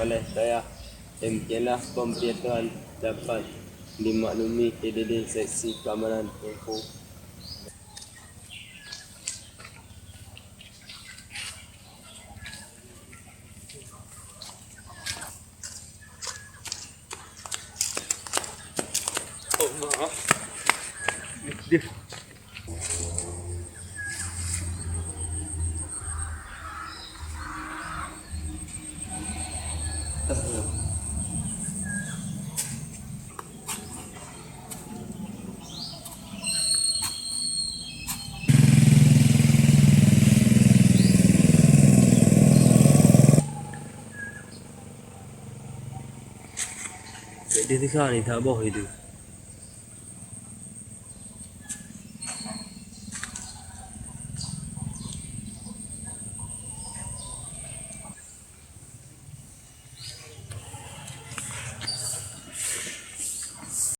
oleh saya. Demikianlah pemberitahuan dapat dimaklumi PDD Seksi Keamanan Info. Oh maaf. Dia. Dia tekan ni tak bawah itu.